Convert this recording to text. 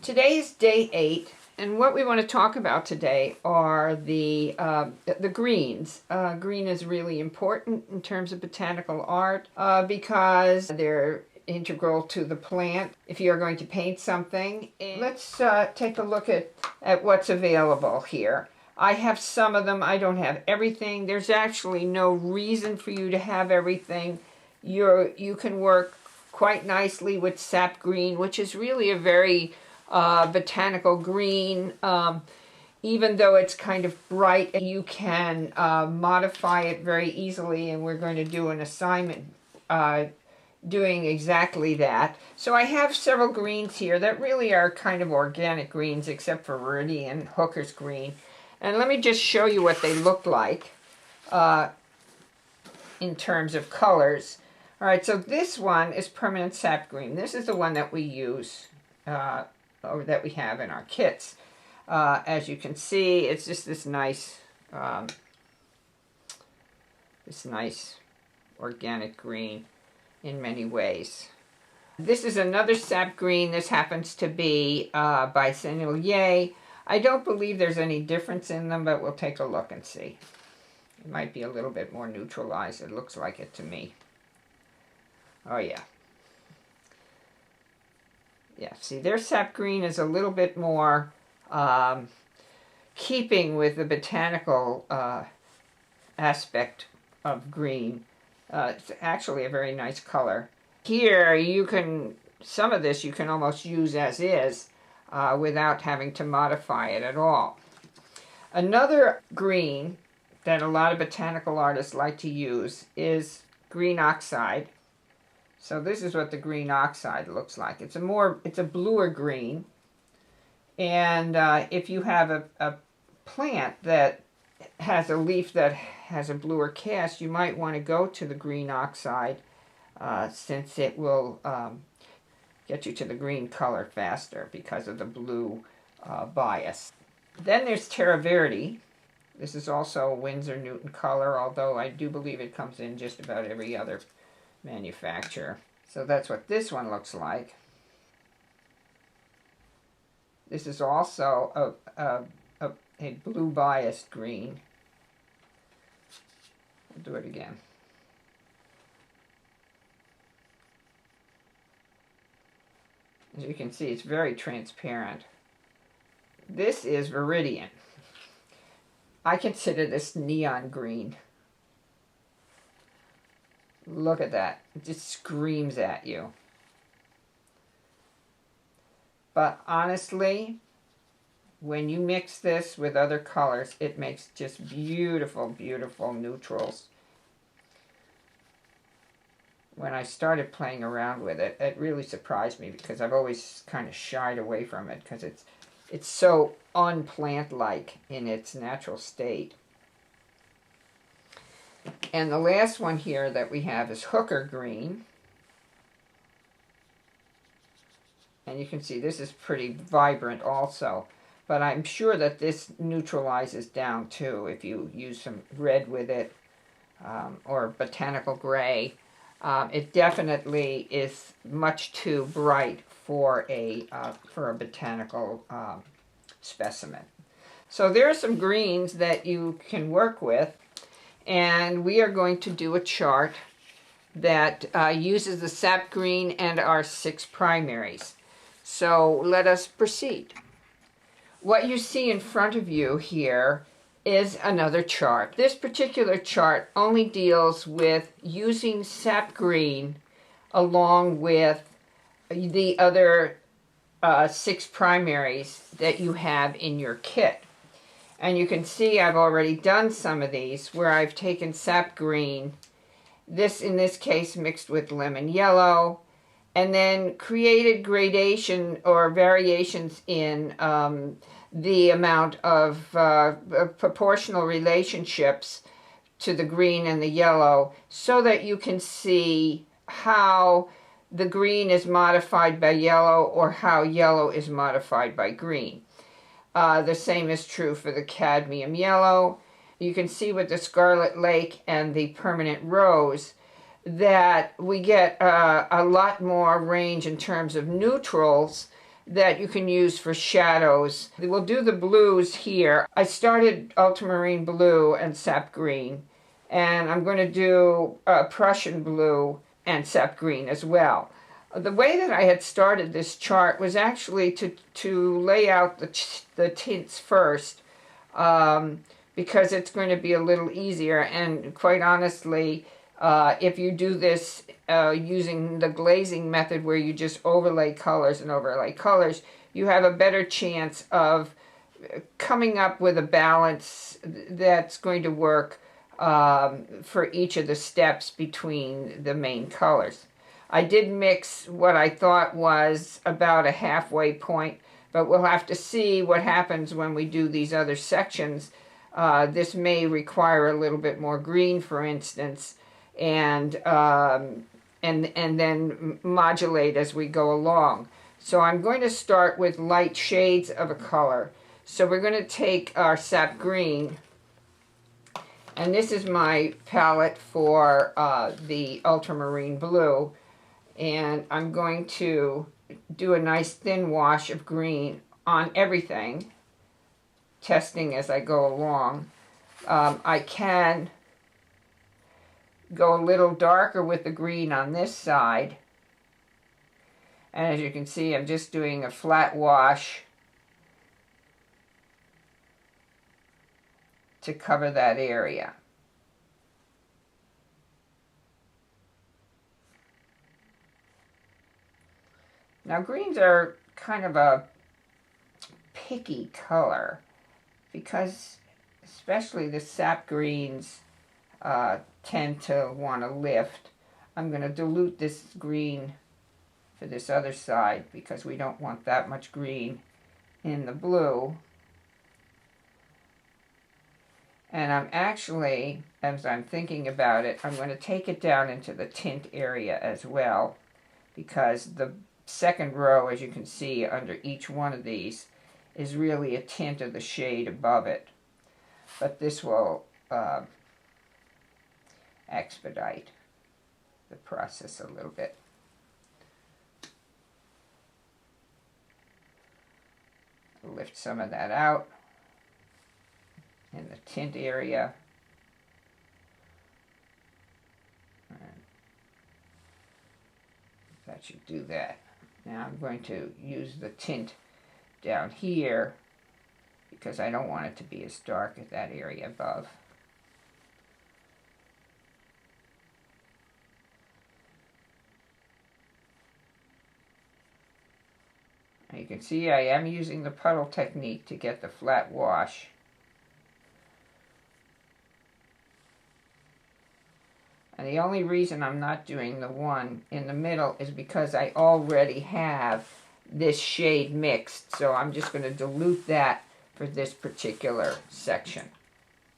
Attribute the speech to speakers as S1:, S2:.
S1: Today is day 8, and what we want to talk about today are the greens. Green is really important in terms of botanical art because they're integral to the plant. If you're going to paint something, let's take a look at what's available here. I have some of them. I don't have everything. There's actually no reason for you to have everything. You can work quite nicely with sap green, which is really a very botanical green. Even though it's kind of bright, you can modify it very easily, and we're going to do an assignment doing exactly that. So I have several greens here that really are kind of organic greens, except for Viridian, Hooker's green. And let me just show you what they look like in terms of colors. All right, so this one is permanent sap green. This is the one that we use, or that we have in our kits. As you can see, it's just this nice organic green in many ways. This is another sap green. This happens to be by Sennelier. I don't believe there's any difference in them, but we'll take a look and see. It might be a little bit more neutralized. It looks like it to me. Oh yeah. Yeah, see, their sap green is a little bit more keeping with the botanical aspect of green. It's actually a very nice color. Here, some of this you can almost use as is without having to modify it at all. Another green that a lot of botanical artists like to use is green oxide. So this is what the green oxide looks like. It's a bluer green. And if you have a plant that has a leaf that has a bluer cast, you might want to go to the green oxide since it will get you to the green color faster because of the blue bias. Then there's Terra Verde. This is also a Winsor Newton color, although I do believe it comes in just about every other manufacturer. So that's what this one looks like. This is also a blue biased green. I'll do it again. As you can see, it's very transparent. This is Viridian. I consider this neon green. Look at that. It just screams at you. But honestly, when you mix this with other colors, it makes just beautiful, beautiful neutrals. When I started playing around with it, it really surprised me because I've always kind of shied away from it because it's so unplant-like in its natural state. And the last one here that we have is Hooker green. And you can see this is pretty vibrant also. But I'm sure that this neutralizes down too if you use some red with it or botanical gray. It definitely is much too bright for a botanical specimen. So there are some greens that you can work with, and we are going to do a chart that uses the sap green and our 6 primaries. So let us proceed. What you see in front of you here is another chart. This particular chart only deals with using sap green along with the other 6 primaries that you have in your kit. And you can see I've already done some of these where I've taken sap green, in this case mixed with lemon yellow, and then created gradation or variations in the amount of proportional relationships to the green and the yellow so that you can see how the green is modified by yellow or how yellow is modified by green. The same is true for the cadmium yellow. You can see with the Scarlet Lake and the permanent rose that we get a lot more range in terms of neutrals that you can use for shadows. We'll do the blues here. I started ultramarine blue and sap green, and I'm going to do Prussian blue and sap green as well. The way that I had started this chart was actually to lay out the tints first, because it's going to be a little easier, and quite honestly, if you do this using the glazing method where you just overlay colors and overlay colors, you have a better chance of coming up with a balance that's going to work for each of the steps between the main colors. I did mix what I thought was about a halfway point, but we'll have to see what happens when we do these other sections. This may require a little bit more green, for instance, and then modulate as we go along. So I'm going to start with light shades of a color. So we're going to take our sap green, and this is my palette for the ultramarine blue, and I'm going to do a nice thin wash of green on everything, testing as I go along. I can go a little darker with the green on this side, and as you can see, I'm just doing a flat wash to cover that area. Now greens are kind of a picky color because especially the sap greens tend to want to lift. I'm going to dilute this green for this other side because we don't want that much green in the blue. And I'm actually, as I'm thinking about it, I'm going to take it down into the tint area as well, because the second row, as you can see under each one of these, is really a tint of the shade above it. But this will expedite the process a little bit. Lift some of that out in the tint area. And that should do that. Now I'm going to use the tint down here because I don't want it to be as dark as that area above. And you can see I am using the puddle technique to get the flat wash. And the only reason I'm not doing the one in the middle is because I already have this shade mixed. So I'm just going to dilute that for this particular section.